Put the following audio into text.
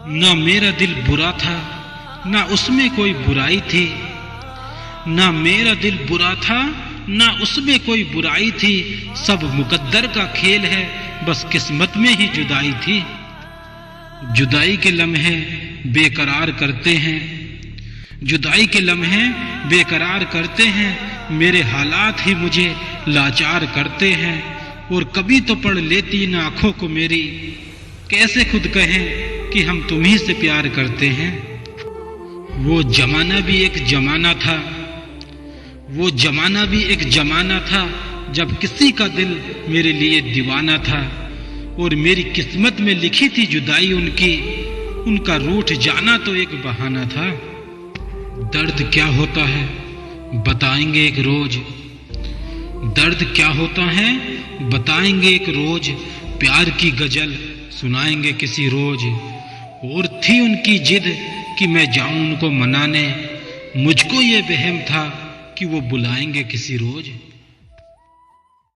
ना मेरा दिल बुरा था, ना उसमें कोई बुराई थी। ना मेरा दिल बुरा था, ना उसमें कोई बुराई थी। सब मुकद्दर का खेल है, बस किस्मत में ही जुदाई थी। जुदाई के लम्हे बेकरार करते हैं, जुदाई के लम्हे बेकरार करते हैं। मेरे हालात ही मुझे लाचार करते हैं। और कभी तो पढ़ लेती इन आंखों को मेरी, कैसे खुद कहें कि हम तुम्ही से प्यार करते हैं। वो जमाना भी एक जमाना था, वो जमाना भी एक जमाना था, जब किसी का दिल मेरे लिए दीवाना था। और मेरी किस्मत में लिखी थी जुदाई उनकी, उनका रूठ जाना तो एक बहाना था। दर्द क्या होता है बताएंगे एक रोज, दर्द क्या होता है बताएंगे एक रोज। प्यार की गजल सुनाएंगे किसी रोज। और थी उनकी जिद कि मैं जाऊं उनको मनाने, मुझको ये वहम था कि वो बुलाएंगे किसी रोज।